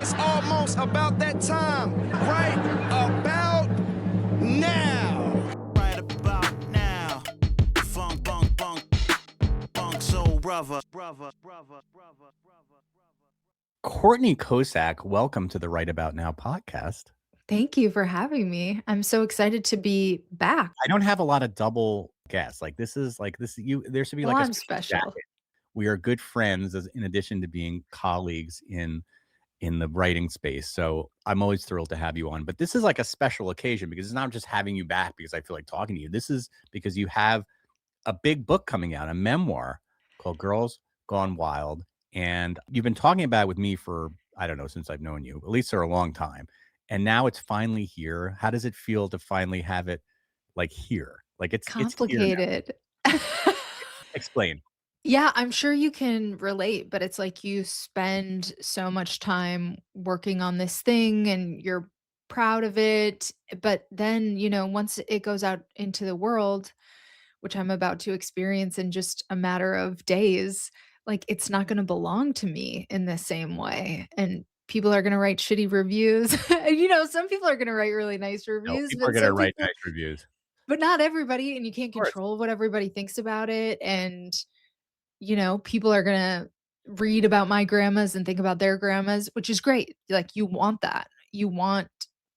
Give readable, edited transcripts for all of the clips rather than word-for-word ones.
It's almost about that time, right about now. Right about now. Funk, bunk, bunk, bunk, soul brother. Courtney Kocak, welcome to the Right About Now podcast. Thank you for having me. I'm so excited to be back. I don't have a lot of double guests. This you there should be Well, like a I'm special special. jacket. We are good friends as in addition to being colleagues in the writing space. So I'm always thrilled to have you on. But this is like a special occasion because it's not just having you back because I feel like talking to you. This is because you have a big book coming out, a memoir called Girls Gone Wild. And you've been talking about it with me for, I don't know, since I've known you, at least for a long time. And now it's finally here. How does it feel to finally have it like here? Like it's here now. Complicated. Explain. Yeah, I'm sure you can relate, but it's like you spend so much time working on this thing and you're proud of it. But then, once it goes out into the world, which I'm about to experience in just a matter of days, like it's not going to belong to me in the same way. And people are going to write shitty reviews. Some people are going to write really nice No, reviews, people are but gonna some write people, nice reviews. but not everybody. And you can't Of course. control what everybody thinks about it. And people are gonna read about my grandmas and think about their grandmas, which is great. Like, you want that. You want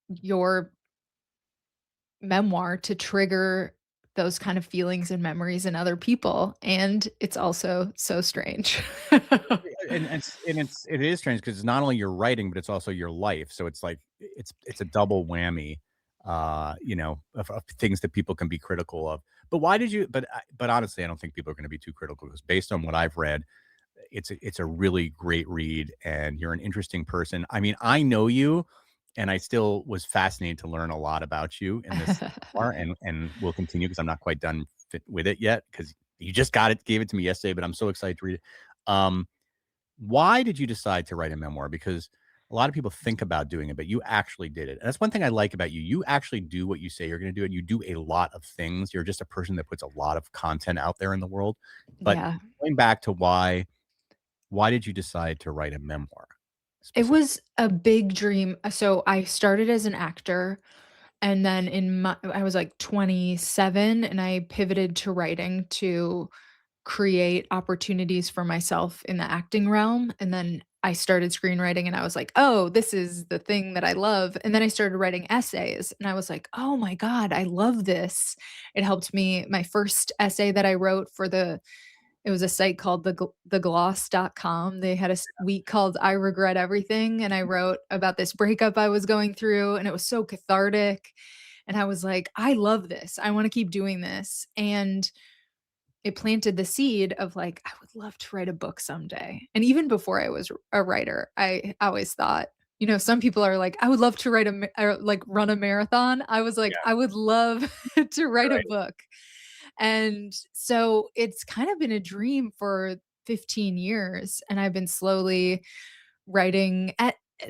your memoir to trigger those kind of feelings and memories in other people, and it's also so strange. It is strange because it's not only your writing, but it's also your life. So it's like it's a double whammy, of things that people can be critical of. But why did you? But honestly, I don't think people are going to be too critical because based on what I've read, it's a really great read, and you're an interesting person. I mean, I know you, and I still was fascinated to learn a lot about you in this memoir, and will continue because I'm not quite done with it yet because you just gave it to me yesterday, but I'm so excited to read it. Um, why did you decide to write a memoir? Because a lot of people think about doing it, but you actually did it. And that's one thing I like about you. You actually do what you say you're going to do, and you do a lot of things. You're just a person that puts a lot of content out there in the world. But Yeah. going back to why did you decide to write a memoir It specifically? was a big dream. So I started as an actor, and then I was like 27 and I pivoted to writing to create opportunities for myself in the acting realm, and then I started screenwriting and I was like, "Oh, this is the thing that I love." And then I started writing essays and I was like, "Oh my god, I love this." It helped me. My first essay that I wrote for it was a site called thegloss.com. They had a week called I Regret Everything, and I wrote about this breakup I was going through, and it was so cathartic, and I was like, "I love this. I wanna keep doing this." And it planted the seed of, like, I would love to write a book someday. And even before I was a writer, I always thought, some people are like, "I would love to write or, like, run a marathon." I was like, Yeah, "I would love to write a right. book." And so it's kind of been a dream for 15 years, and I've been slowly writing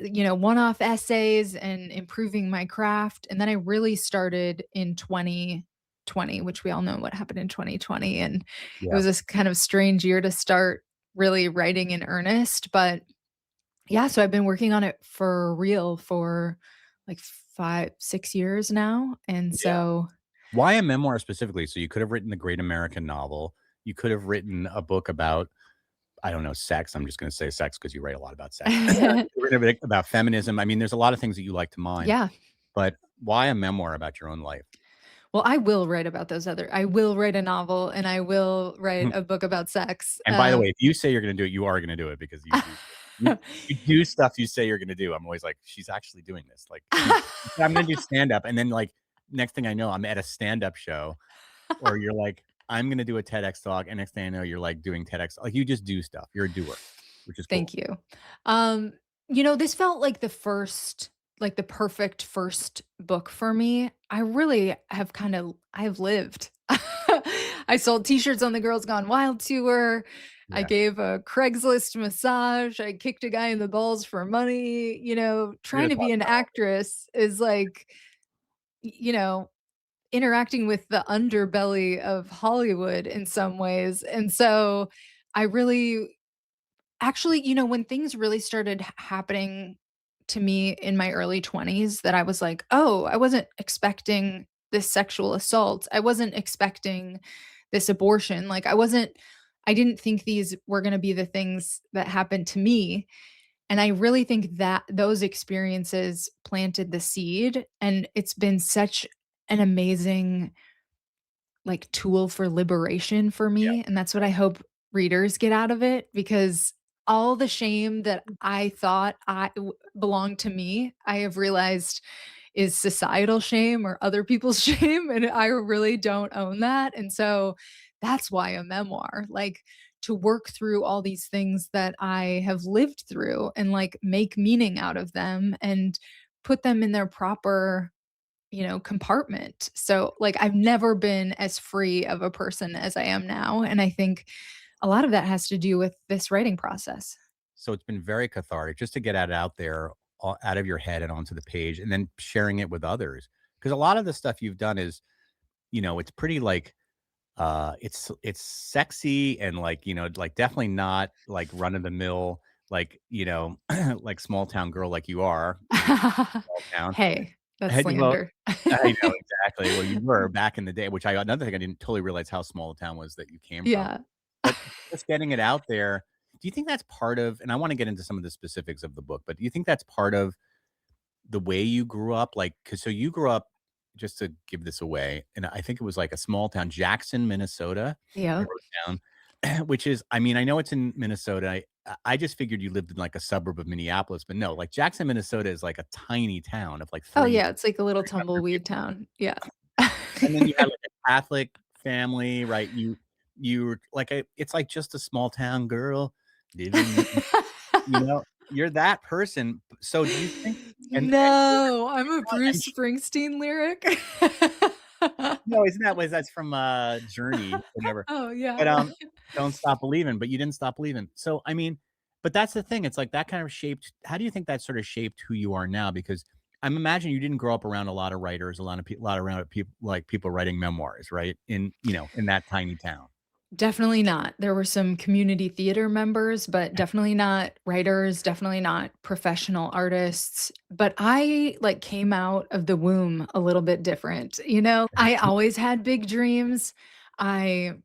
one-off essays and improving my craft, and then I really started in 2020, which we all know what happened in 2020, and it Yeah. was this kind of strange year to start really writing in earnest, but yeah, so I've been working on it for real for like 5, 6 years now, and Yeah. so Why a memoir specifically? So you could have written the great American novel. You could have written a book about, I don't know, sex. I'm just going to say sex because you write a lot about sex. You could have written a bit about feminism. I mean, there's a lot of things that you like to mine, Yeah. but why a memoir about your own life? Well, I will write a novel and I will write a book about sex. And by the way, if you say you're gonna do it, you are gonna do it because you do stuff you say you're gonna do. I'm always like, "She's actually doing this." Like, I'm gonna do stand-up, and then, like, next thing I know, I'm at a stand-up show, or you're like, "I'm gonna do a TEDx talk," and next thing I know, you're, like, doing TEDx like, you just do stuff. You're a doer, which is cool. Thank you. Um, this felt like the perfect first book for me. I really I've lived. I sold t-shirts on the Girls Gone Wild tour. I Yeah, gave a Craigslist massage. I kicked a guy in the balls for money. you're Trying just to be talking an about all actress is like, y- you know, interacting with the underbelly of Hollywood in some ways. And so I really actually, when things really started happening to me in my early 20s that I was like, "Oh, I wasn't expecting this sexual assault. I wasn't expecting this abortion." Like, I didn't think these were gonna be the things that happened to me, and I really think that those experiences planted the seed, and it's been such an amazing, like, tool for liberation for Yeah. me, and that's what I hope readers get out of it, because all the shame that I thought belonged to me, I have realized is societal shame or other people's shame, and I really don't own that, and so that's why a memoir, like, to work through all these things that I have lived through and, like, make meaning out of them and put them in their proper, compartment. So, like, I've never been as free of a person as I am now, and I think a lot of that has to do with this writing process. So it's been very cathartic just to get it out there, out of your head and onto the page, and then sharing it with others. Because a lot of the stuff you've done is, it's pretty like, it's sexy and like, like definitely not like run of the mill, like, like small town girl like you are, small town. Hey, that's Well, slander. I know exactly. Well, you were back in the day, which another thing I didn't totally realize how small the town was that you came from. Yeah. But just getting it out there, do you think that's part of, and I wanna get into some of the specifics of the book, but do you think that's part of the way you grew up? Like, 'cause so you grew up, just to give this away, and I think it was like a small town, Jackson, Minnesota. I Yep. wrote down, which is, I mean, I know it's in Minnesota. I just figured you lived in like a suburb of Minneapolis, but no, like Jackson, Minnesota is like a tiny town of like Oh, 3 yeah, it's like a little 300 tumbleweed people. town. Yeah. And then you had like a Catholic family, right? You were like it's like just a small town girl living in, you're that person. So do you think, and No, I'm a and Bruce Springsteen lyric. no, isn't that was that's from, Journey, whatever. Oh, But, yeah. Don't Stop Believin', but you didn't stop believing. So, I mean, but that's the thing, it's like that kind of shaped, how do you think that sort of shaped who you are now? Because I'm imagining you didn't grow up around a lot of writers, a lot around people, like, people writing memoirs, right? In that tiny town. Definitely not. There were some community theater members, but definitely not writers, definitely not professional artists. But I, like, came out of the womb a little bit different, I always had big dreams. I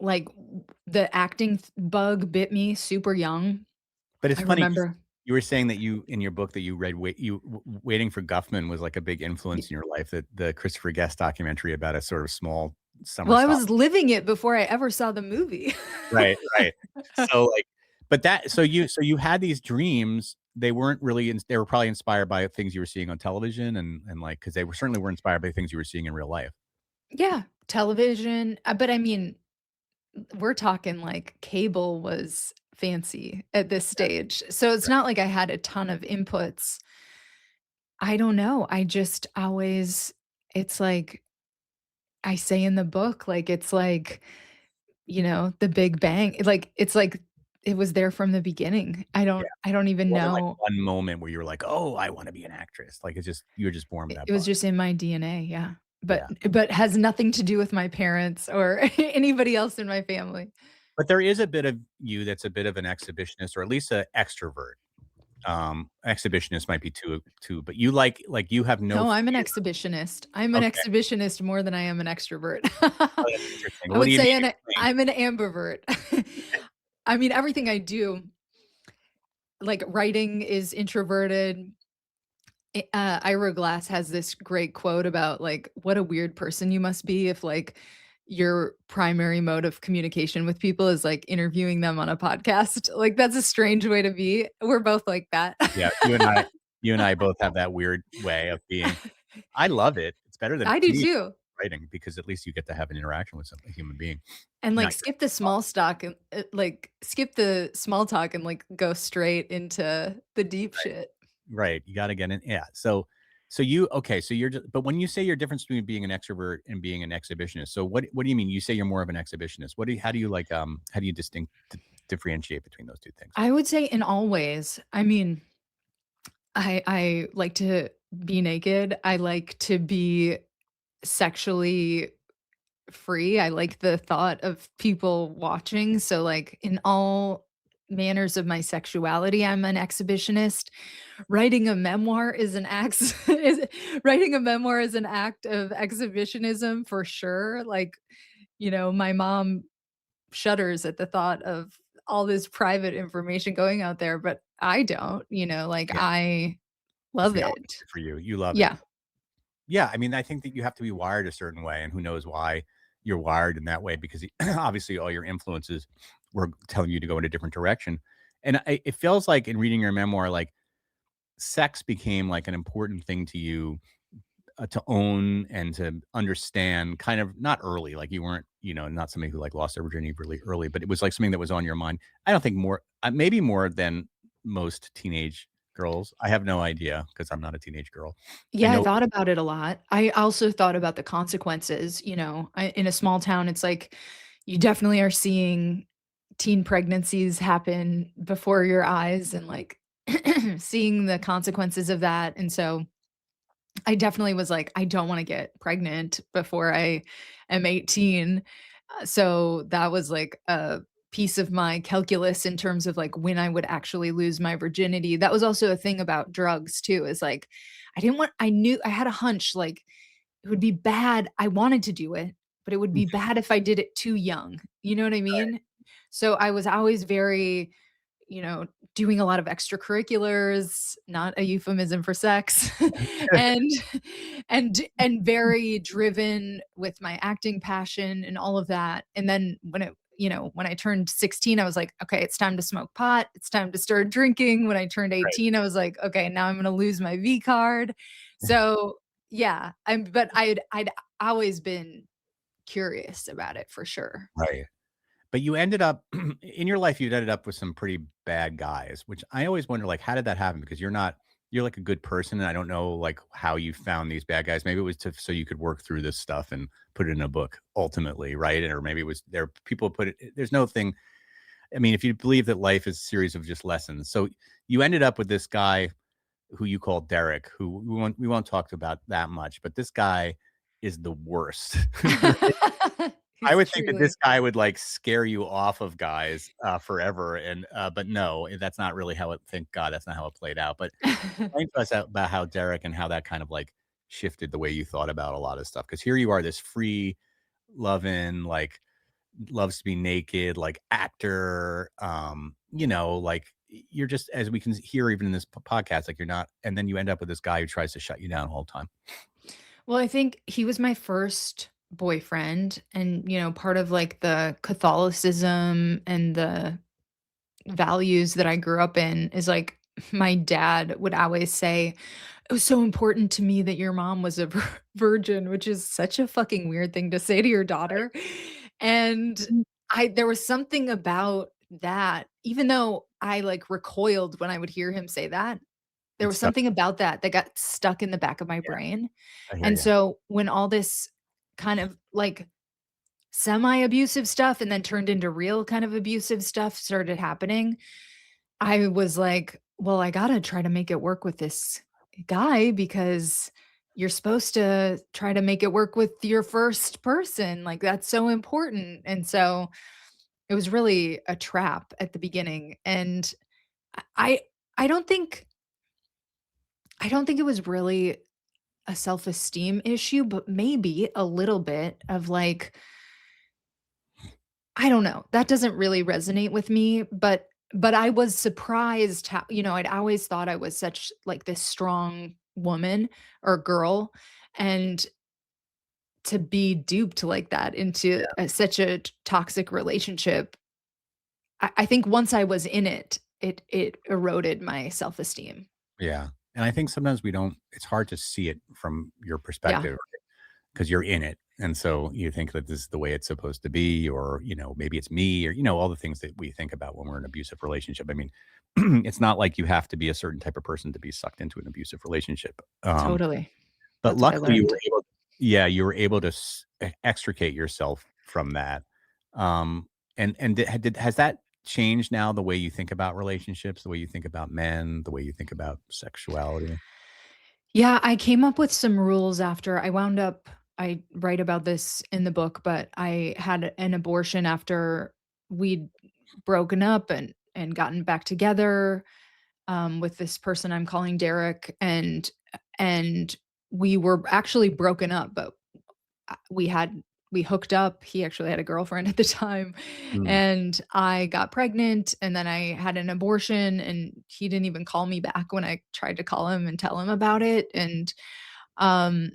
like, the acting bug bit me super young. But it's I funny 'cause remember. you were saying that you in your book that you read, Waiting for Guffman was, like, a big influence in your life, that the Christopher Guest documentary about a sort of small summer Well, I stop. was living it before I ever saw the movie. Right, right. So, like, but that so you had these dreams, they weren't really they were probably inspired by things you were seeing on television, and, like, 'cause they certainly were inspired by things you were seeing in real life. Yeah, television, but I mean, we're talking like cable was fancy at this stage. So it's Right. not like I had a ton of inputs. I don't know. I just always it's like I say in the book, like it's like, the Big Bang. It's like it was there from the beginning. I Yeah. don't I don't It even wasn't like know. one moment where you were like, "Oh, I wanna be an actress." Like, it's just you were just born with It that it was bug. just in my DNA, yeah. But Yeah. but has nothing to do with my parents or anybody else in my family. But there is a bit of you that's a bit of an exhibitionist, or at least an extrovert. Exhibitionist might be too, but you like, you have no No, I'm an fear. exhibitionist. I'm an Okay. exhibitionist more than I am an extrovert. Oh, that's interesting. I What do would you mean? say Explain. I'm an ambivert. I mean, everything I do, like writing is introverted. Ira Glass has this great quote about like what a weird person you must be if like your primary mode of communication with people is like interviewing them on a podcast. Like that's a strange way to be. We're both like that. Yeah, you and I both have that weird way of being. I love it. It's better than I to do me too. writing, because at least you get to have an interaction with a human being. And, like, Not skip the small stock and, skip the small talk and, like, go straight into the deep shit. right, you gotta get in, yeah, so you, okay, so you're just, but when you say your difference between being an extrovert and being an exhibitionist, so what do you mean? You say you're more of an exhibitionist. What do you how do you like, how do you differentiate between those 2 things? I would say in all ways. I mean, I like to be naked. I like to be sexually free. I like the thought of people watching. So, like, in all manners of my sexuality, I'm an exhibitionist. writing a memoir is an act is writing a memoir is an act of exhibitionism for sure. Like, my mom shudders at the thought of all this private information going out there, but I don't, like Yeah, I it's love the it. opposite for you. You love it. Yeah. Yeah, I mean, I think that you have to be wired a certain way, and who knows why you're wired in that way because obviously all your influences were telling you to go in a different direction. And it feels like in reading your memoir, like sex became like an important thing to you to own and to understand kind of not early, like you weren't, not somebody who like lost their virginity really early, but it was like something that was on your mind. I don't think more, maybe more than most teenage girls. I have no idea because I'm not a teenage girl. I Yeah, I know. thought about it a lot. I also thought about the consequences, in a small town, it's like you definitely are seeing teen pregnancies happen before your eyes and like seeing the consequences of that. And so I definitely was like, I don't want to get pregnant before I am 18. So that was like a piece of my calculus in terms of like when I would actually lose my virginity. That was also a thing about drugs too, is like I knew I had a hunch like it would be bad. I wanted to do it, but it would be bad if I did it too young. You know what I mean? So I was always very, you know, doing a lot of extracurriculars, not a euphemism for sex, and and very driven with my acting passion and all of that. And then when I turned 16, I was like, okay, it's time to smoke pot. It's time to start drinking. When I turned Right. 18, I was like, okay, now I'm going to lose my V card. So, yeah, but I'd always been curious about it for sure. Right. But you ended up in your life, you ended up with some pretty bad guys, which I always wonder, like, how did that happen? Because you're like a good person, and I don't know, like, how you found these bad guys. Maybe it was so you could work through this stuff and put it in a book ultimately, right? Or maybe it was there people put it there's no thing. I mean, if you believe that life is a series of just lessons. So you ended up with this guy who you call Derek, who we won't talk about that much, but this guy is the worst. I He's would think that truly this guy would, like, scare you off of guys, forever, and, but no, that's not really how it thank God, that's not how it played out, but explain to us about how Derek and how that kind of, like, shifted the way you thought about a lot of stuff. Because here you are, this free, loving, like, loves to be naked, like, actor, like, you're just as we can hear even in this podcast, like, you're not and then you end up with this guy who tries to shut you down the whole time. Well, I think he was my first boyfriend and, part of like the Catholicism and the values that I grew up in is like my dad would always say, "It was so important to me that your mom was a virgin," which is such a fucking weird thing to say to your daughter. And there was something about that, even though I like recoiled when I would hear him say that, there It's was stuck. something about that that got stuck in the back of my Yeah, brain. I hear And you. so when all this kind of like semi-abusive stuff and then turned into real kind of abusive stuff started happening, I was like, well, I gotta try to make it work with this guy because you're supposed to try to make it work with your first person. Like that's so important. And so it was really a trap at the beginning. And I I don't think I don't think it was really a self-esteem issue, but maybe a little bit of like, I don't know, that doesn't really resonate with me, but I was surprised how I'd always thought I was such like this strong woman or girl, and to be duped like that into such a toxic relationship, I think once I was in it, it eroded my self-esteem. Yeah, and I think sometimes we don't it's hard to see it from your Yeah, perspective because 'cause you're in it, and so you think that this is the way it's supposed to be or, maybe it's me or, all the things that we think about when we're in an abusive relationship. I mean, it's not like you have to be a certain type of person to be sucked into an abusive relationship, totally. but That's what I luckily learned. you were able to extricate yourself from that, um, and has that changed now the way you think about relationships, the way you think about men, the way you think about sexuality? Yeah, I came up with some rules after I write about this in the book, but I had an abortion after we'd broken up and gotten back together. with this person I'm calling Derek, and we were actually broken up, but we had we hooked up. He actually had a girlfriend at the time, Mm, and I got pregnant, and then I had an abortion, and he didn't even call me back when I tried to call him and tell him about it, and, um,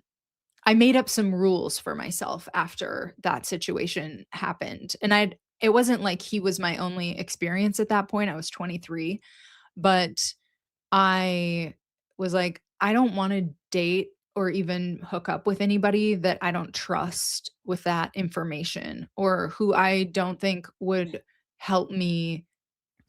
I made up some rules for myself after that situation happened, and it wasn't like he was my only experience at that point. I was 23, but I was like, I don't wanna date or even hook up with anybody that I don't trust with that information, or who I don't think would help me,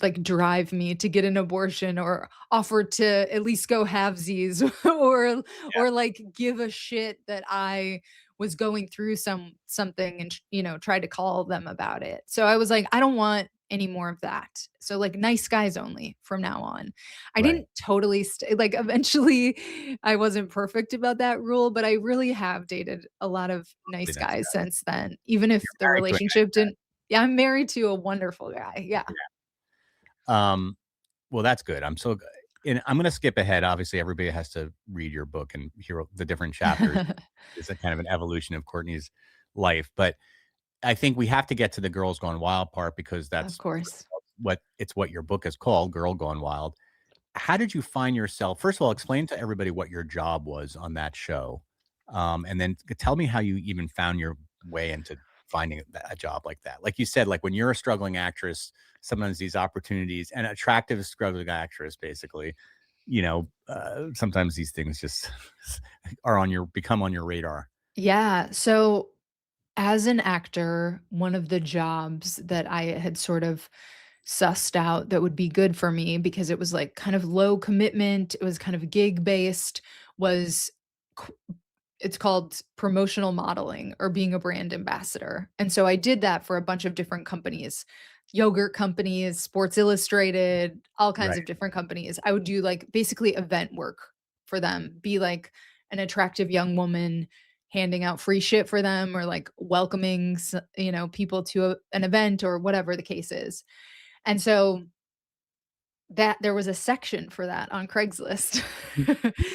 like, drive me to get an abortion, or offer to at least go halvesies, yeah, or, like, give a shit that I was going through something, and, tried to call them about it. So I was like, "I don't want any more of that." So, like, nice guys only from now on. I right. didn't totally like, eventually, I wasn't perfect about that rule, but I really have dated a lot of Really nice nice guys guy. since then, even if You're the married to a relationship didn't. Yeah, I'm married to a wonderful guy, yeah. Um, well, that's good. And I'm gonna skip ahead. Obviously, everybody has to read your book and hear the different chapters. It's a kind of an evolution of Courtney's life, but I think we have to get to the girls gone wild part because Of that's course. what your book is called, Girl Gone Wild. How did you find yourself? First of all, explain to everybody what your job was on that show, and then tell me how you even found your way into finding a job like that. Like you said, like when you're a struggling actress, sometimes these opportunities and attractive struggling actress, basically, sometimes these things just are on your become on your radar. Yeah, so as an actor, one of the jobs that I had sort of sussed out that would be good for me, because it was, like, kind of low commitment, it was kind of gig based, was it's called promotional modeling, or being a brand ambassador. And so I did that for a bunch of different companies, yogurt companies, Sports Illustrated, all kinds Right, of different companies. I would do, like, basically event work for them, be like an attractive young woman handing out free shit for them, or like welcoming people to an event, or whatever the case is. And so that there was a section for that on Craigslist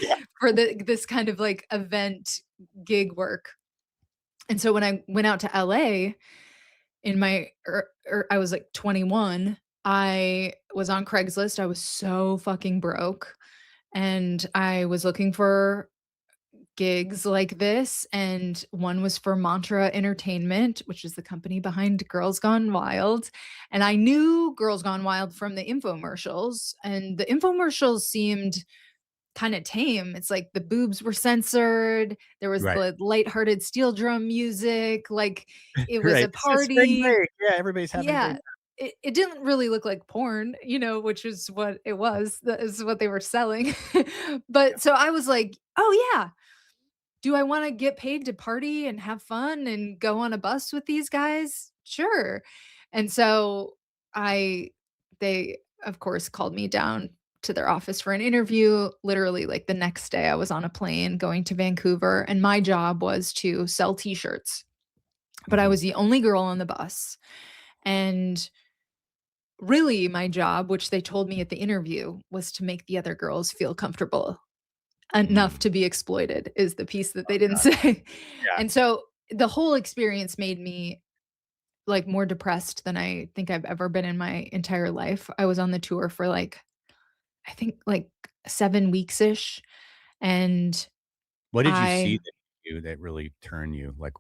yeah. for this kind of like event gig work. And so when I went out to LA in I was like 21, I was on Craigslist. I was so fucking broke, and I was looking for gigs like this, and one was for Mantra Entertainment, which is the company behind Girls Gone Wild, and I knew Girls Gone Wild from the infomercials, and the infomercials seemed kinda tame. It's like the boobs were censored, there was Right. the lighthearted steel drum music, like, it was Right. a This is spring party. break. Yeah, everybody's having a great Yeah. It didn't really look like porn, which is what it was. That is what they were selling. time. But so I was like, "Oh, yeah. Do I wanna get paid to party and have fun and go on a bus with these guys? Sure." And so I they, of course, called me down to their office for an interview. Literally, like, the next day, I was on a plane going to Vancouver, and my job was to sell T-shirts, but I Mhm. was the only girl on the bus, and really my job, which they told me at the interview, was to make the other girls feel comfortable enough Mm. to be exploited, is the piece that they didn't Gotcha. say. Yeah. And so the whole experience made me, like, more depressed than I think I've ever been in my entire life. I was on the tour for, like, I think, like, 7 weeks-ish, and What did you see I that really turned you? Like,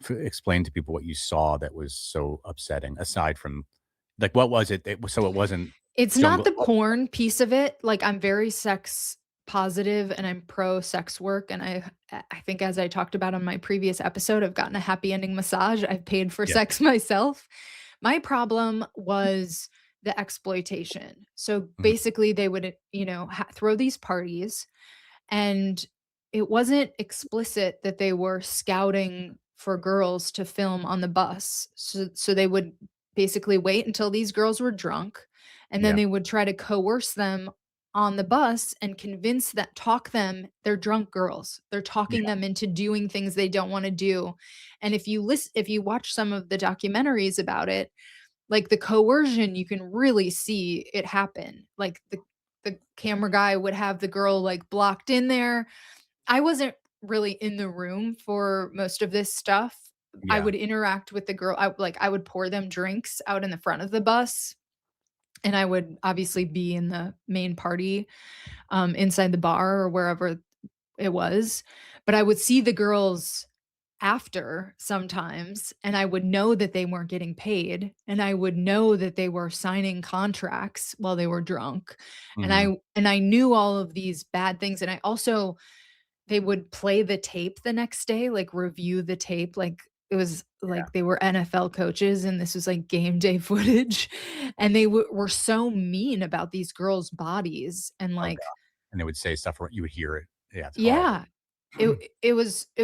explain to people what you saw that was so upsetting, aside from like, what was it that so it wasn't it's not jungle the porn piece of it. Like, I'm very sex positive, and I'm pro sex work, and I think, as I talked about on my previous episode, I've gotten a happy ending massage. I've paid for Yeah. sex myself. My problem was the exploitation. So Mhm. basically they would, throw these parties, and it wasn't explicit that they were scouting for girls to film on the bus. So they would basically wait until these girls were drunk, and then Yeah. they would try to coerce them on the bus and convince that talk them they're drunk girls. They're talking Yeah. them into doing things they don't want to do. And if you watch some of the documentaries about it, like, the coercion, you can really see it happen. Like, the camera guy would have the girl, like, blocked in there. I wasn't really in the room for most of this stuff. I Yeah. would interact with the girl. I would pour them drinks out in the front of the bus, and I would obviously be in the main party, inside the bar or wherever it was, but I would see the girls after sometimes, and I would know that they weren't getting paid, and I would know that they were signing contracts while they were drunk, and Mhm. I knew all of these bad things, and I also they would play the tape the next day, like, review the tape, like, it was Yeah. like they were NFL coaches, and this was, like, game day footage, and they were so mean about these girls' bodies, and, Oh, like god. And they would say stuff where you would hear it. Yeah, it's horrible. yeah, it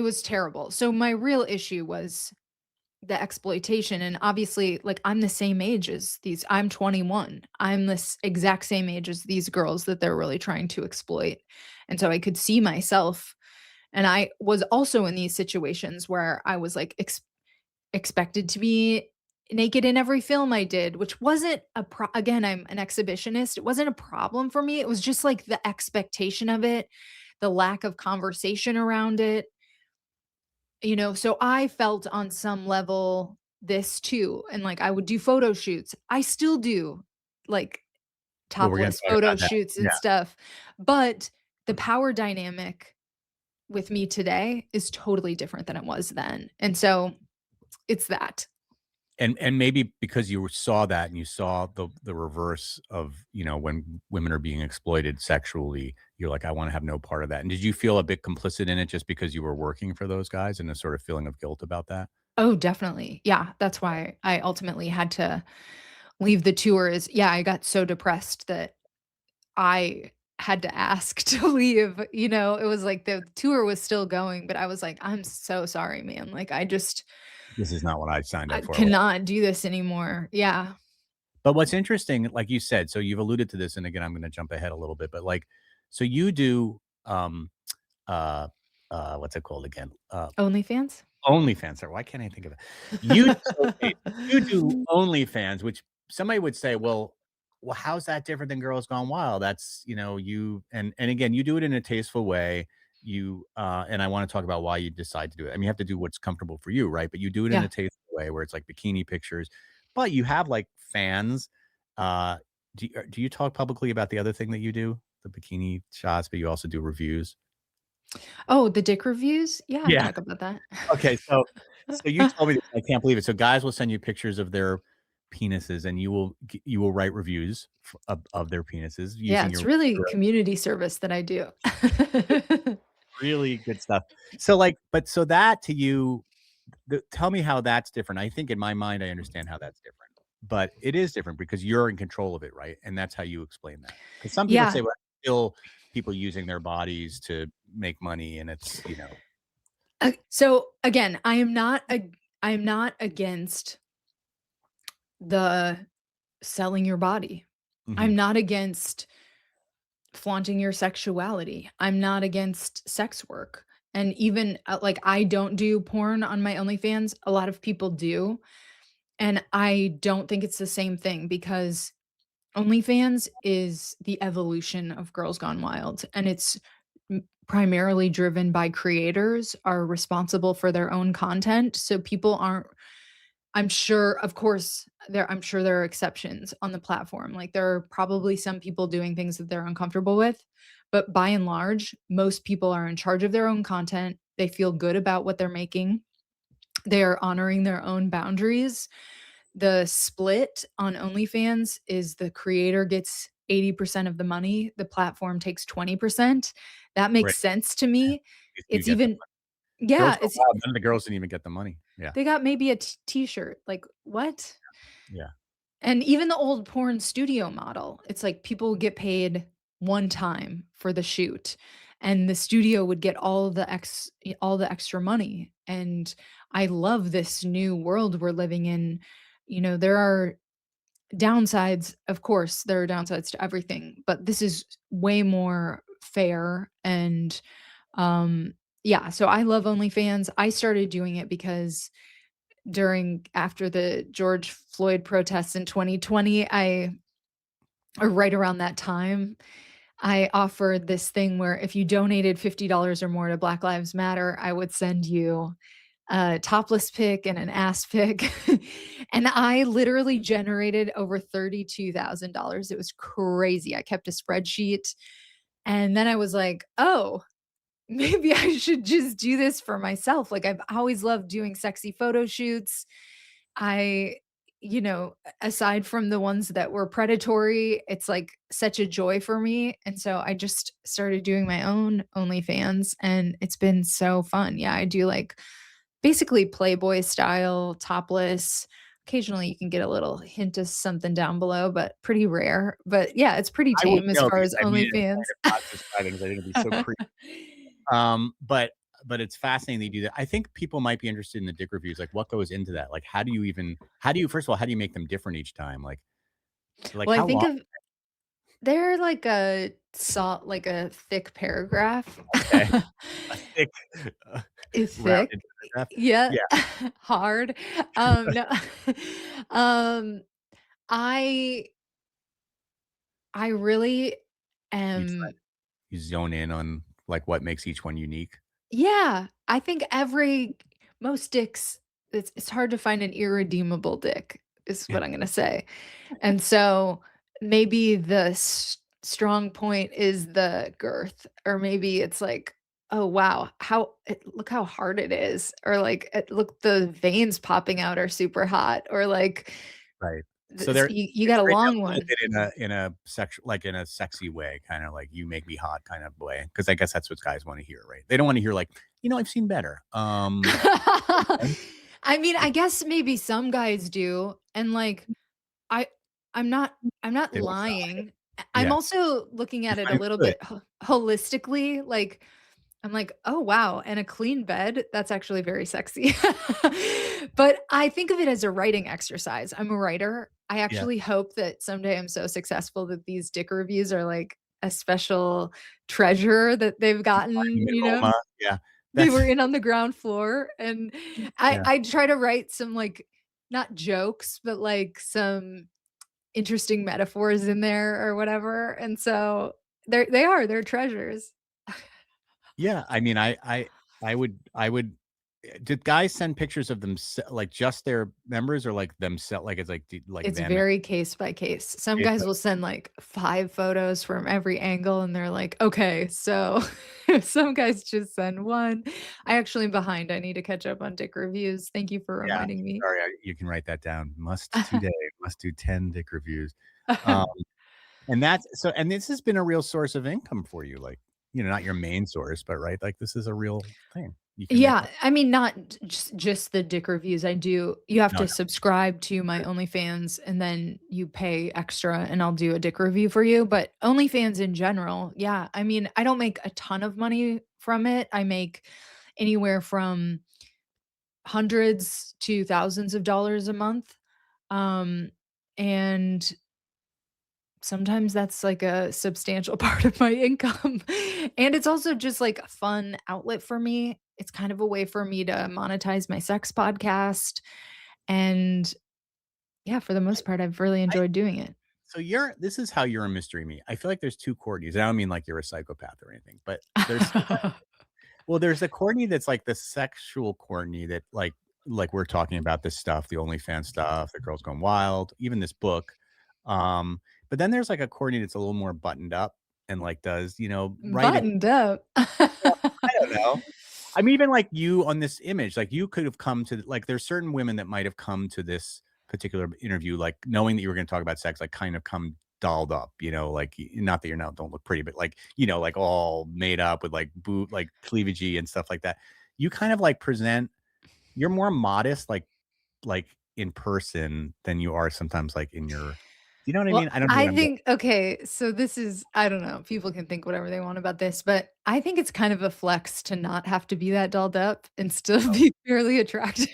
was terrible. So my real issue was the exploitation, and obviously, like, I'm the same age as these I'm 21. I'm this exact same age as these girls that they're really trying to exploit, and so I could see myself, and I was also in these situations where I was, like, expected to be naked in every film I did, which wasn't again, I'm an exhibitionist. It wasn't a problem for me. It was just, like, the expectation of it, the lack of conversation around it, so I felt on some level this too, and, like, I would do photo shoots. I still do, like, Well, we're gonna topless talk photo about that. shoots Yeah. and stuff, but the power dynamic with me today is totally different than it was then, and so it's that. And maybe because you saw that and you saw the reverse of, when women are being exploited sexually, you're like, "I wanna have no part of that." And did you feel a bit complicit in it just because you were working for those guys and a sort of feeling of guilt about that? Oh, definitely. Yeah, that's why I ultimately had to leave the tour is yeah, I got so depressed that I had to ask to leave, it was like the tour was still going, but I was like, "I'm so sorry, man, like, This is not what I signed I up for. cannot do this anymore." Yeah. But what's interesting, like you said, so you've alluded to this, and again, I'm gonna jump ahead a little bit, but, like, so you do, uh, what's it called again? OnlyFans? OnlyFans, or why can't I think of it? You so, okay, you do OnlyFans, which somebody would say, "Well, how's that different than Girls Gone Wild?" That's, you and again, you do it in a tasteful way. And I wanna talk about why you decide to do it. I mean, you have to do what's comfortable for you, right? But you do it in a Yeah. tasteful way where it's like bikini pictures, but you have, like, fans. Uh, do you talk publicly about the other thing that you do? The bikini shots, but you also do reviews? Oh, the dick reviews? Yeah, I Yeah. talk about that. Okay, so you told me this, I can't believe it. So guys will send you pictures of their penises, and you will write reviews of their penises Yeah, using it's your really your community service that I do. really good stuff. So, like, but so that to you, tell me how that's different. I think in my mind, I understand how that's different, but it is different because you're in control of it, right? And that's how you explain that. Because some people Yeah. say, "Well, still people using their bodies to make money," and it's, So again, I am not against the selling your body. Mhm. I'm not against flaunting your sexuality. I'm not against sex work. And even like I don't do porn on my OnlyFans. A lot of people do. And I don't think it's the same thing because OnlyFans is the evolution of Girls Gone Wild. And it's primarily driven by creators are responsible for their own content. So people aren't I'm sure, of course, I'm sure there are exceptions on the platform. Like there are probably some people doing things that they're uncomfortable with, but by and large, most people are in charge of their own content. They feel good about what they're making. They are honoring their own boundaries. The split on OnlyFans is the creator gets 80% of the money, the platform takes 20%. That Right. makes sense to me. If you It's get the even Girls yeah, Gone it's Wild, none of the girls didn't even get the money. Yeah, they got maybe a t-shirt. Like, what? yeah. And even the old porn studio model, it's like people would get paid one time for the shoot, and the studio would get all the extra money, and I love this new world we're living in. There are downsides, of course, there are downsides to everything, but this is way more fair and, yeah, so I love OnlyFans. I started doing it because after the George Floyd protests in 2020, or right around that time, I offered this thing where if you donated $50 or more to Black Lives Matter, I would send you a topless pic and an ass pic. And I literally generated over $32,000. It was crazy. I kept a spreadsheet, and then I was like, "Oh, maybe I should just do this for myself." Like, I've always loved doing sexy photo shoots. I aside from the ones that were predatory, it's, like, such a joy for me, and so I just started doing my own OnlyFans, and it's been so fun. Yeah, I do, like, basically Playboy style, topless. Occasionally, you can get a little hint of something down below, but pretty rare. But, yeah, it's pretty I wouldn't tame as know far because as I made it a OnlyFans. point of not subscribing 'cause I think it'd be so creepy. But it's fascinating that you do that. I think people might be interested in the dick reviews. Like, what goes into that? Like, how do you first of all, how do you make them different each time? Like Well, I how think long? of they're like a thick paragraph. Okay, a thick, uh, It's thick. rounded paragraph. Yeah, Yeah, hard. No. Um, I I really you try am. you zone in on like what makes each one unique. Yeah, I think every most dicks, it's hard to find an irredeemable dick, is Yeah, what I'm gonna say. And so maybe the strong point is the girth, or maybe it's like, oh wow, look how hard it is, or like look, the veins popping out are super hot, or like right. So there you it's got a written long a little one. bit in a sexual like in a sexy way, kinda like you make me hot kind of way, because I guess that's what guys wanna hear, right? They don't wanna hear like, I've seen better." I mean, I guess maybe some guys do, and like I I'm not I'm not They don't try. lying. I'm Yeah. also looking You at it a find little it good. bit holistically, like, I'm like, "Oh, wow, and a clean bed, that's actually very sexy." But I think of it as a writing exercise. I'm a writer. I Yeah. actually hope that someday I'm so successful that these dick reviews are like a special treasure that they've gotten, Vitamin Oma. Yeah. they That's were in on the ground floor, and yeah. I try to write some, like, not jokes, but, like, some interesting metaphors in there or whatever, and so they're treasures. Yeah, I mean, I would did guys send pictures of like, just their members or, like, themselves? Like, it's like, like, It's them very case by case. Some it's guys like will send, like, 5 photos from every angle, and they're like, "Okay, so" some guys just send 1. I actually am behind, I need to catch up on dick reviews. Thank you for yeah, reminding me. sorry, you can write that down. Must today, must do 10 dick reviews. Um, and this has been a real source of income for you, like, not your main source, but, right, like, this is a real thing. You can make Yeah, money. I mean, not just the dick reviews. You have No, to no, subscribe to my OnlyFans, and then you pay extra, and I'll do a dick review for you. But OnlyFans in general, yeah. I mean, I don't make a ton of money from it. I make anywhere from hundreds to thousands of dollars a month. Um, and sometimes that's like a substantial part of my income. And it's also just like a fun outlet for me. It's kind of a way for me to monetize my sex podcast. And yeah, for the most part, I've really I enjoyed doing it. so this is how you're a mystery to me. I feel like there's 2 Courtneys. I don't mean like you're a psychopath or anything, but there's the Courtney that's like the sexual Courtney that we're talking about this stuff, the OnlyFans stuff, the girls going wild, even this book. But then there's like a Courtney that's a little more buttoned up and like does, writing. Buttoned up. Well, I don't know. I mean, even like you on this image, like you could have come to like there's certain women that might have come to this particular interview, like knowing that you were going to talk about sex, like kind of come dolled up, like not that you're not don't look pretty, but like, like all made up with like like cleavagey and stuff like that. You kind of like you're more modest, like in person than you are sometimes like in your, you know what I Well, mean? I don't know what I I'm going. think okay, so this is I don't know, people can think whatever they want about this, but I think it's kind of a flex to not have to be that dolled up and still be fairly attractive.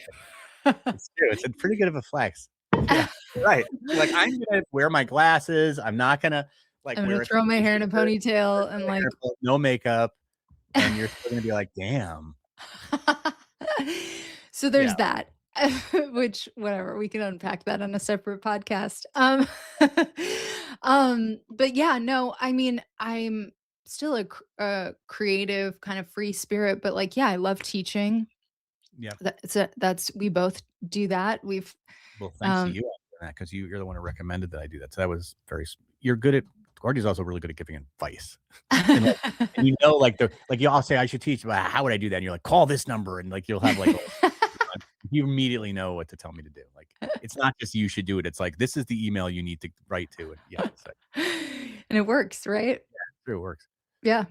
It's true. It's a pretty good of a flex. Yeah, right. Like, I'm gonna wear my glasses. I'm not gonna, like, I'm gonna wear a throw my hair in a t-shirt, ponytail and, like no makeup, and you're still gonna be like, "Damn." so Yeah, there's that. which whatever, we can unpack that on a separate podcast. But yeah, no, I mean, I'm still a creative kind of free spirit, but like, yeah, I love teaching. Yep. That's we both do that. We've Well, thanks to um you on that because you're the one who recommended that I do that. So that was you're good at Gordy's also really good at giving advice. And like, and like y'all say I should teach, but how would I do that? And you're like, call this number, and like you'll have like you immediately know what to tell me to do. Like it's not just you should do it. It's like this is the email you need to write to, and yeah, it's like, and it works, right? true, it works. Yeah.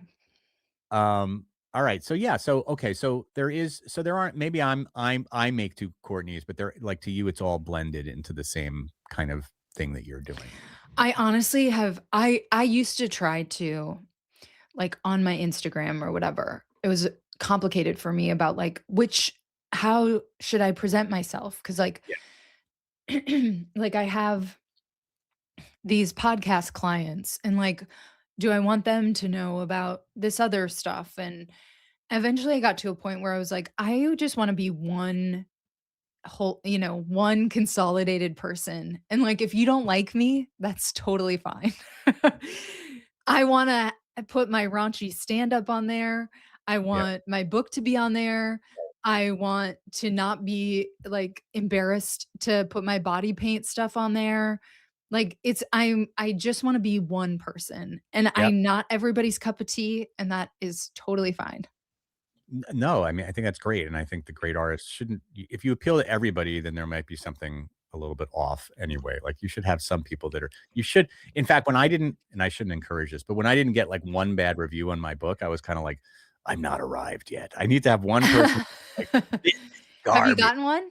All right. So yeah. So okay. So there aren't maybe I make two Courtneys, but they're like to you, it's all blended into the same kind of thing that you're doing. I honestly have I used to try to like on my Instagram or whatever. It was complicated for me about like which how should I present myself? Cuz like Yeah. like I have these podcast clients and like do I want them to know about this other stuff? And eventually I got to a point where I was like I just want to be one whole, one consolidated person. And like, if you don't like me, that's totally fine. I want to put my raunchy stand up on there. I Yeah. want my book to be on there. I want to not be like embarrassed to put my body paint stuff on there. Like I just want to be one person and Yeah. I'm not everybody's cup of tea and that is totally fine. No, I mean, I think that's great. And I think the great artists shouldn't, if you appeal to everybody, then there might be something a little bit off anyway. Like you should have some people that you should, in fact, when I didn't, and I shouldn't encourage this, but when I didn't get like one bad review on my book, I was kind of like, I'm not arrived yet. I need to have one person like, this is Have you garbage. gotten one?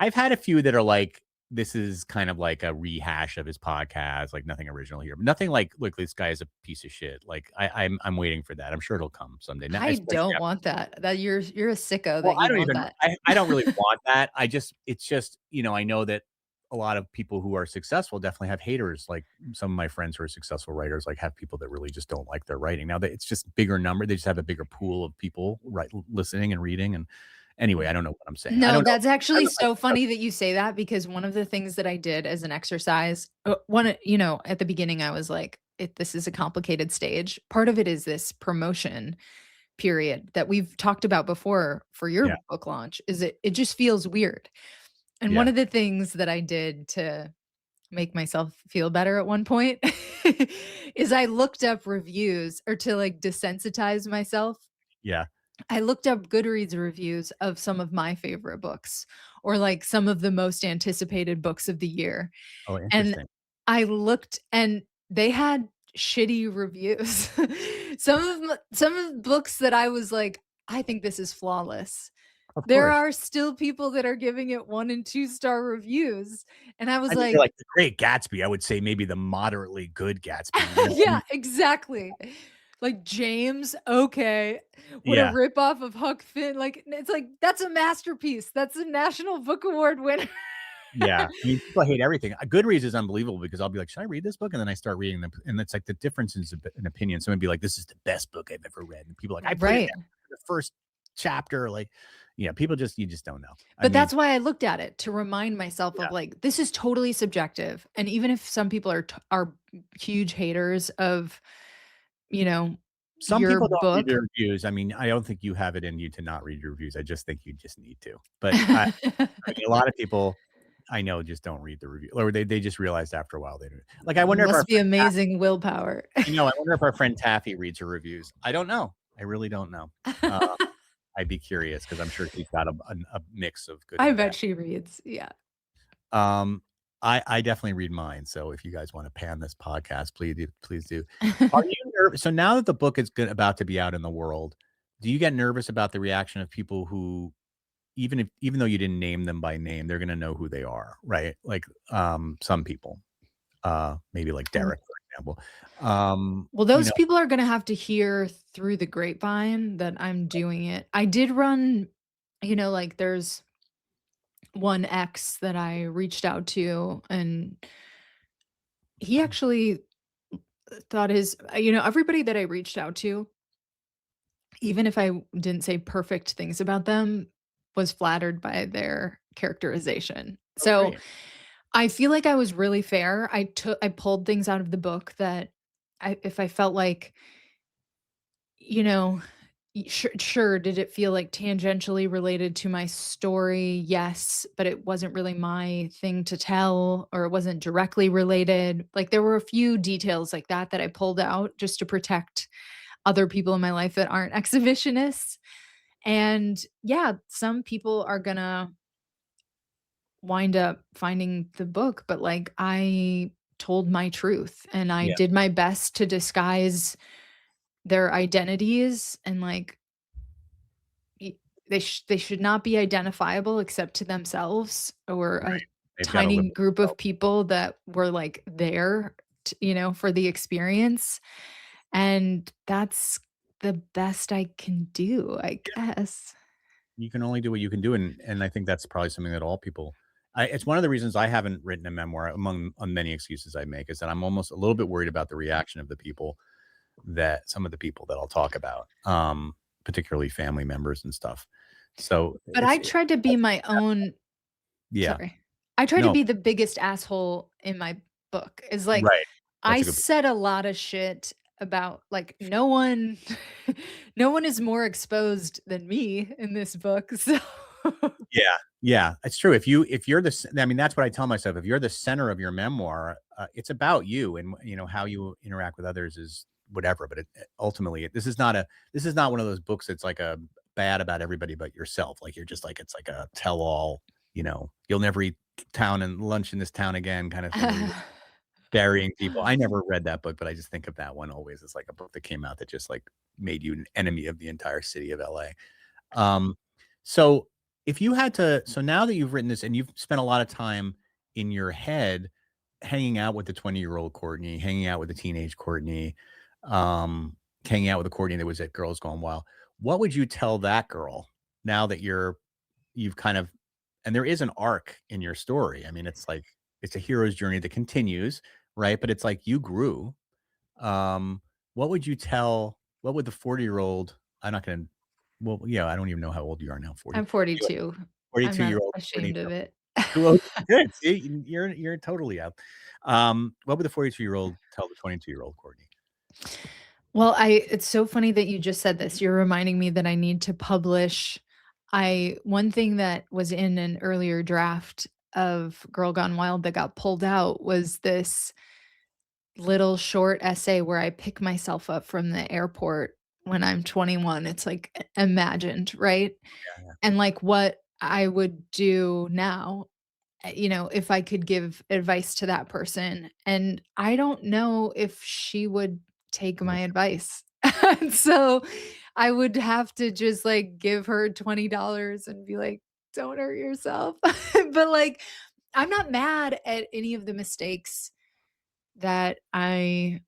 I've had a few that are like, this is kind of like a rehash of his podcast, like nothing original here, but nothing like, look, this guy is a piece of shit. Like I'm waiting for that. I'm sure it'll come someday. I Especially don't want that. That you're a sicko well, that you want that. I don't really want that. It's just, I know that a lot of people who are successful definitely have haters. Like some of my friends who are successful writers, like have people that really just don't like their writing. Now that it's just bigger number, they just have a bigger pool of people listening and reading. And anyway, I don't know what I'm saying. I No, don't know. that's actually so funny that you say that because one of the things that I did as an exercise, at the beginning I was like, this is a complicated stage. Part of it is this promotion period that we've talked about before for your Yeah. book launch is it just feels weird. And Yeah. one of the things that I did to make myself feel better at one point is I looked up reviews or to like desensitize myself. Yeah. I looked up Goodreads reviews of some of my favorite books or like some of the most anticipated books of the year. Oh, And interesting. I looked and they had shitty reviews. Some of the books that I was like, I think this is flawless. Of There course. are still people that are giving it 1 and 2-star reviews. And I was I mean, like, like The Great Gatsby, I would say maybe the moderately good Gatsby. yeah, exactly. Like James, okay. What a Yeah. ripoff of Huck Finn. Like it's like that's a masterpiece. That's a National Book Award winner. Yeah. I mean, people hate everything. Goodreads is unbelievable because I'll be like, should I read this book? And then I start reading them. And it's like the difference in opinion. Someone would be like, this is the best book I've ever read. And people are like, I put it Right. down for the first chapter. Like, people you just don't know. But that's why I looked at it to remind myself Yeah. of like this is totally subjective. And even if some people are huge haters of, some your people don't read book. your reviews. I mean, I don't think you have it in you to not read your reviews. I just think you just need to. But I mean, a lot of people I know just don't read the review, or they just realized after a while they don't. Like, I wonder if our Must be amazing willpower. I wonder if our friend Taffy reads her reviews. I don't know. I really don't know. I'd be curious because I'm sure she's got a mix of good. I and bet bad. she reads. Yeah. I definitely read mine. So if you guys want to pan this podcast, please do. Are you nervous? So now that the book is about to be out in the world, do you get nervous about the reaction of people who, even though you didn't name them by name, they're going to know who they are, right? Like some people, maybe like Derek, for example. Well, those people are going to have to hear through the grapevine that I'm doing it. I did run, like there's one ex that I reached out to, and he actually thought everybody that I reached out to, even if I didn't say perfect things about them, was flattered by their characterization. Oh, So great. I feel like I was really fair. I pulled things out of the book that if I felt like, you know, sure, did it feel like tangentially related to my story? Yes, but it wasn't really my thing to tell, or it wasn't directly related. Like there were a few details like that that I pulled out just to protect other people in my life that aren't exhibitionists. And yeah, some people are gonna wind up finding the book, but like I told my truth and I Yeah. did my best to disguise their identities, and like y- they should not be identifiable except to themselves or a Right. They've got to live tiny with group of themselves. people that were like there for the experience. And that's the best I can do, I guess. You can only do what you can do, and I think that's probably something that all people it's one of the reasons I haven't written a memoir among on many excuses I make is that I'm almost a little bit worried about the reaction of the people that some of the people that I'll talk about, particularly family members and stuff. So But I tried to be my own. yeah. Sorry. I tried to No, be the biggest asshole in my book. Is like, right. That's I a good said a lot of shit about like no one no one is more exposed than me in this book. So Yeah, yeah, it's true. If you're the I mean, that's what I tell myself. If you're the center of your memoir, it's about you, and how you interact with others is whatever. But ultimately, this is not one of those books that's like a bad about everybody but yourself. Like you're just like it's like a tell all. You'll never eat town and lunch in this town again, kind of thing, where you're burying people. I never read that book, but I just think of that one always as like a book that came out that just like made you an enemy of the entire city of LA. Um, so if you had to so now that you've written this and you've spent a lot of time in your head hanging out with the 20-year-old Courtney, hanging out with the teenage Courtney, um, hanging out with the Courtney that was at Girls Gone Wild, what would you tell that girl now that you've kind of and there is an arc in your story. I mean, it's like it's a hero's journey that continues, right? But it's like you grew. Um, what would the 40-year-old I'm not gonna well, yeah, I don't even know how old you are now, 40. I'm 42. I'm not 42-year-old Courtney ashamed of tell it. well, good, see, you're totally out. What would the 42-year-old tell the 22-year-old Courtney? Well, it's so funny that you just said this. You're reminding me that I need to publish. I One thing that was in an earlier draft of Girl Gone Wild that got pulled out was this little short essay where I pick myself up from the airport when I'm 21. It's like imagined, right? Yeah, yeah, And like what I would do now, if I could give advice to that person. And I don't know if she would take my listen, advice. And so I would have to just like give her $20 and be like, don't hurt yourself. But like, I'm not mad at any of the mistakes that I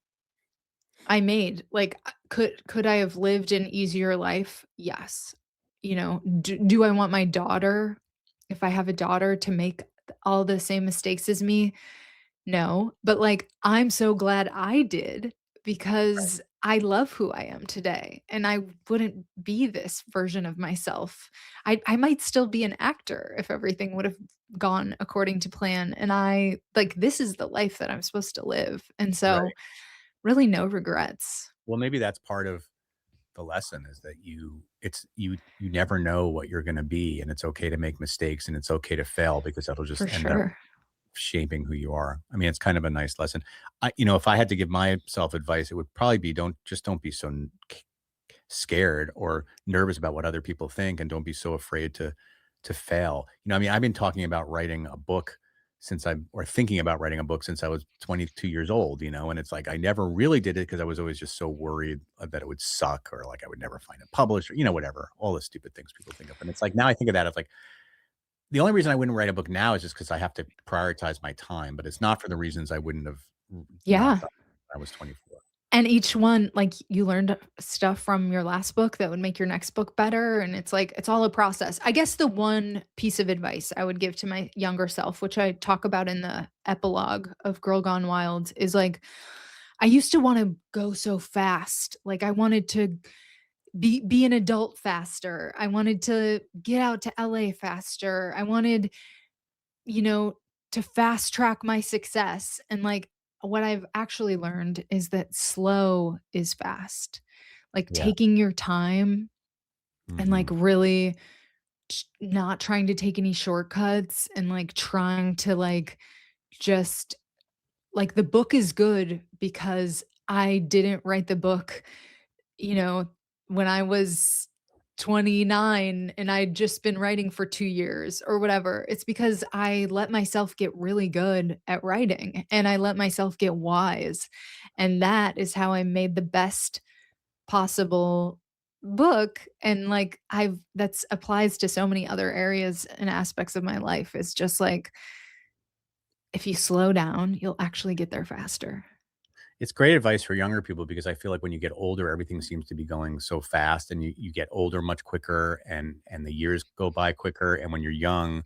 made. Like, could I have lived an easier life? Yes. Do I want my daughter, if I have a daughter, to make all the same mistakes as me? No, but, like, I'm so glad I did because I love who I am today, and I wouldn't be this version of myself. I might still be an actor if everything would have gone according to plan, and this is the life that I'm supposed to live, and so, right. really no regrets. Well, maybe that's part of the lesson is that you never know what you're gonna be, and it's okay to make mistakes, and it's okay to fail because that'll just For end up sure. shaping who you are. I mean, it's kind of a nice lesson. If I had to give myself advice, it would probably be don't be so scared or nervous about what other people think, and don't be so afraid to fail. I mean, I've been talking about writing a book since I or thinking about writing a book since I was 22 years old, and it's like I never really did it because I was always just so worried that it would suck or like I would never find a publisher, whatever, all the stupid things people think of. And it's like now I think of that, it's like the only reason I wouldn't write a book now is just because I have to prioritize my time, but it's not for the reasons I wouldn't have not Yeah. done when I was 24. And each one, like, you learned stuff from your last book that would make your next book better, and it's like it's all a process. I guess the one piece of advice I would give to my younger self, which I talk about in the epilogue of Girl Gone Wild, is like, I used to wanna go so fast. Like, I wanted to be an adult faster. I wanted to get out to LA faster. I wanted, you know, to fast track my success. And like what I've actually learned is that slow is fast. Like Yeah. taking your time and like Mhm. really not trying to take any shortcuts and like trying to like just like the book is good because I didn't write the book, you know, when I was 29 and I'd just been writing for 2 years or whatever. It's because I let myself get really good at writing and I let myself get wise. And that is how I made the best possible book. And like I've that's applies to so many other areas and aspects of my life. It's just like if you slow down, you'll actually get there faster. It's great advice for younger people because I feel like when you get older, everything seems to be going so fast and you get older much quicker and the years go by quicker. And when you're young,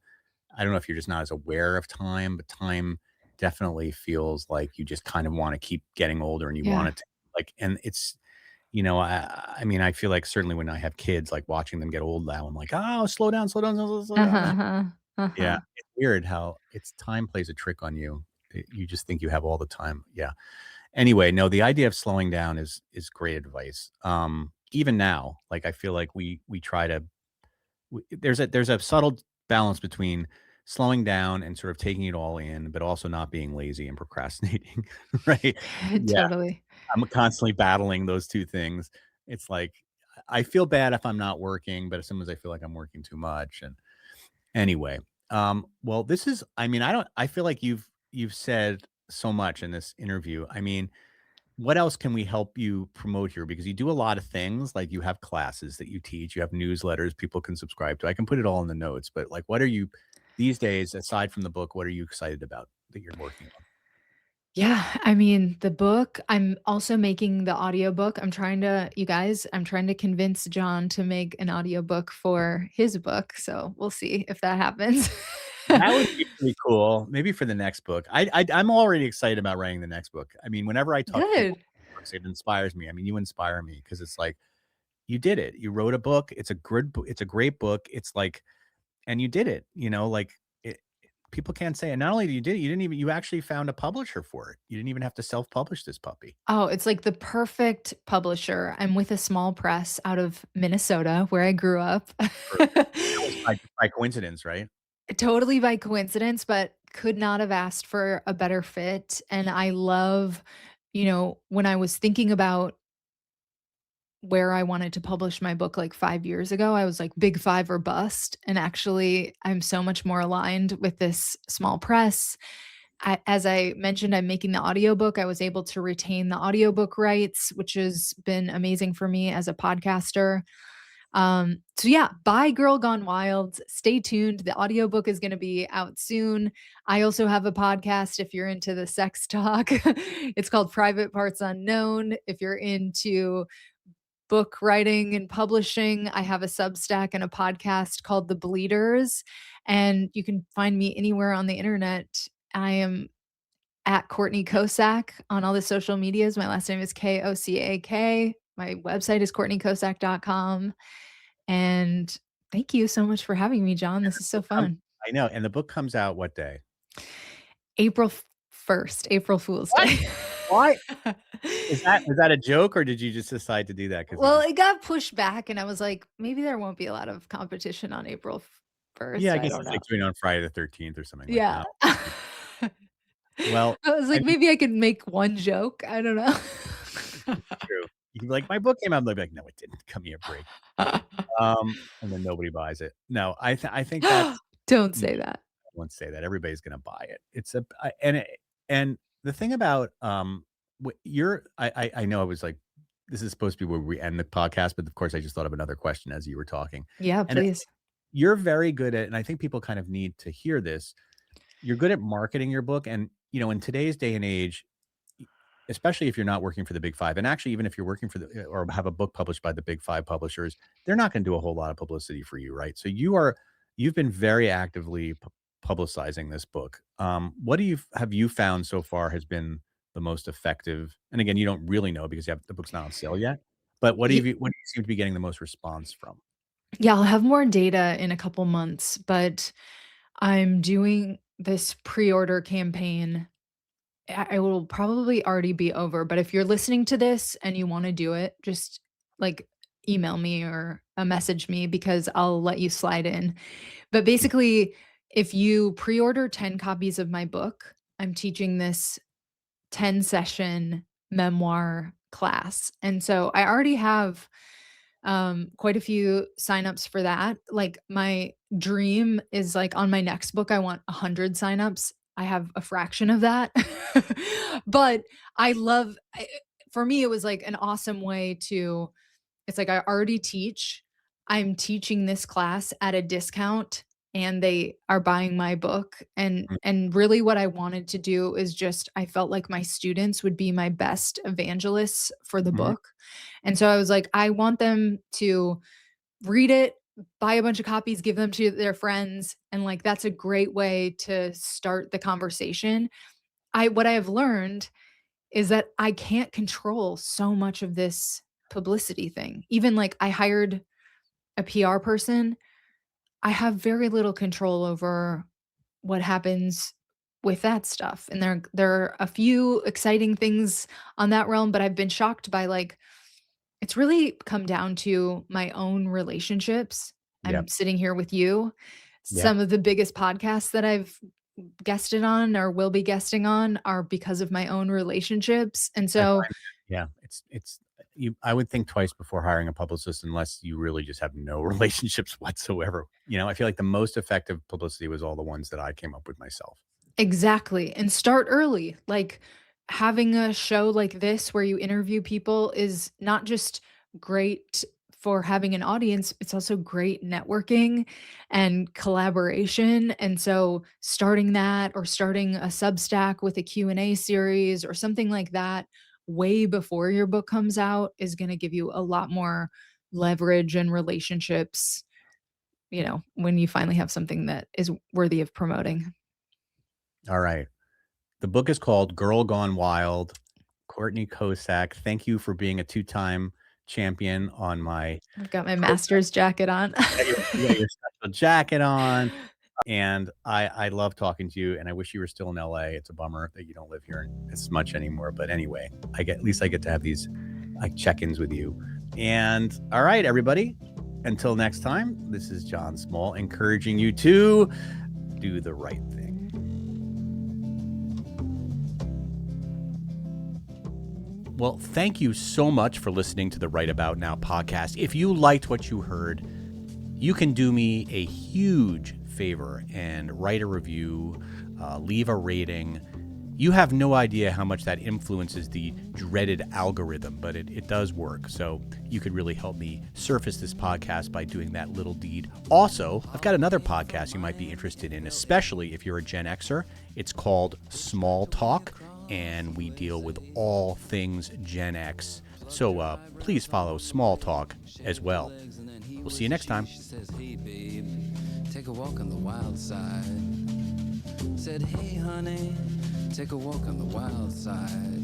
I don't know if you're just not as aware of time, but time definitely feels like you just kind of want to keep getting older and you want Yeah. it to like, and it's, I mean, I feel like certainly when I have kids, like watching them get old now, I'm like, oh, slow down, slow Uh-huh, down. uh-huh, Yeah. uh-huh. It's weird how it's time plays a trick on you. You just think you have all the time. Yeah. Anyway, no, the idea of slowing down is great advice. Even now, like I feel like we try to there's a subtle balance between slowing down and sort of taking it all in, but also not being lazy and procrastinating, right? Yeah, Totally. I'm constantly battling those 2 things. It's like I feel bad if I'm not working, but as soon as I feel like I'm working too much and anyway, well, this is I mean, I feel like you've said so much in this interview. I mean, what else can we help you promote here? Because you do a lot of things, like you have classes that you teach, you have newsletters people can subscribe to. I can put it all in the notes, but like, what are you these days, aside from the book, what are you excited about that you're working on? Yeah, I mean, the book, I'm also making the audiobook. I'm trying to you guys, I'm trying to convince John to make an audiobook for his book, so we'll see if that happens. That would be pretty cool. Maybe for the next book. I'm already excited about writing the next book. I mean, whenever I talk to people Good. about books, it inspires me. I mean, you inspire me because it's like you did it. You wrote a book. It's a great book. It's like and you did it, like people can't say it. Not only did you did it, you actually found a publisher for it. You didn't even have to self-publish this puppy. Oh, it's like the perfect publisher. I'm with a small press out of Minnesota, where I grew up. Or that was by coincidence, right? Totally by coincidence, but could not have asked for a better fit, and I love, when I was thinking about where I wanted to publish my book like 5 years ago, I was like big 5 or bust, and actually I'm so much more aligned with this small press. As I mentioned, I'm making the audiobook. I was able to retain the audiobook rights, which has been amazing for me as a podcaster. So yeah, buy Girl Gone Wild. Stay tuned. The audiobook is going to be out soon. I also have a podcast if you're into the sex talk. It's called Private Parts Unknown. If you're into book writing and publishing, I have a Substack and a podcast called The Bleeders, and you can find me anywhere on the internet. I am at Courtney Kocak on all the social medias. My last name is Kocak. My website is courtneykocak.com. And thank you so much for having me, John. This is so Book come fun. I know, and the book comes out what day? April 1st, April Fool's What? Day. Why? Was that a joke, or did you just decide to do that because you Well, just it got pushed back, and I was like, maybe there won't be a lot of competition on April Yeah, 1st. I I guess don't it's know. like doing it on Friday the 13th or something like Yeah. that. Well, I was I like, mean, maybe I could make one joke. I don't know. true. You can be like, "My book came out," they'll be like, "No, it didn't. Cut me a break." And then nobody buys it. No, I think that's Don't no, say that. I won't say that. Everybody's gonna buy it. It's a I and the thing about, you're I know I was like, this is supposed to be where we end the podcast, but of course, I just thought of another question as you were talking. Yeah, And please. you're very good at and I think people kind of need to hear this. You're good at marketing your book, and, in today's day and age, e especially if you're not working for the Big 5, and actually even if you're working for the or have a book published by the Big 5 publishers, they're not gonna do a whole lot of publicity for you, right? So you've been very actively publicizing this book. What do you have you found so far has been the most effective? And again, you don't really know because the book's not on sale yet. But what do Ye you seem to be getting the most response from? Yeah, I'll have more data in a couple months, but I'm doing this pre-order campaign. I will probably already be over, but if you're listening to this and you wanna do it, just, like, email me or, message me because I'll let you slide in. But basically, if you pre-order 10 copies of my book, I'm teaching this 10-session memoir class, and so I already have, quite a few signups for that. Like, my dream is, like, on my next book, I want 100 signups. I have a fraction of that. But I love for me, it was, like, an awesome way to it's like I already teach. I'm teaching this class at a discount and they are buying my book and really what I wanted to do is just I felt like my students would be my best evangelists for the Mhm. book. And so I was like I want them to read it, buy a bunch of copies, give them to their friends and like that's a great way to start the conversation. I what I have learned is that I can't control so much of this publicity thing. Even like I hired a PR person, I have very little control over what happens with that stuff. And there are a few exciting things on that realm, but I've been shocked by like it's really come down to my own relationships. Yep. I'm sitting here with you. Yep. Some of the biggest podcasts that I've guested on or will be guesting on are because of my own relationships. And I so find yeah, it's you I would think twice before hiring a publicist unless you really just have no relationships whatsoever. I feel like the most effective publicity was all the ones that I came up with myself. exactly, and start early. Like, having a show like this where you interview people is not just great for having an audience, it's also great networking and collaboration, and so starting that or starting a Substack with a Q&A series or something like that way before your book comes out is gonna give you a lot more leverage and relationships, when you finally have something that is worthy of promoting. All right. The book is called Girl Gone Wild. Courtney Kocak, thank you for being a two-time champion on my I've got my program. master's jacket on. You got your special jacket on, and I love talking to you, and I wish you were still in LA. It's a bummer that you don't live here as much anymore, but anyway, at least I get to have these, like, check-ins with you. And all right, everybody, until next time, this is John Small encouraging you to do the right thing. Well, thank you so much for listening to the Right About Now podcast. If you liked what you heard, you can do me a huge favor and write a review, leave a rating. You have no idea how much that influences the dreaded algorithm, but it does work. So you could really help me surface this podcast by doing that little deed. Also, I've got another podcast you might be interested in, especially if you're a Gen Xer. It's called Small Talk, and we deal with all things Gen X. So please follow Small Talk as well. We'll see you next time. She says, hey, babe, take a walk on the wild side. Said, hey, honey, take a walk on the wild side.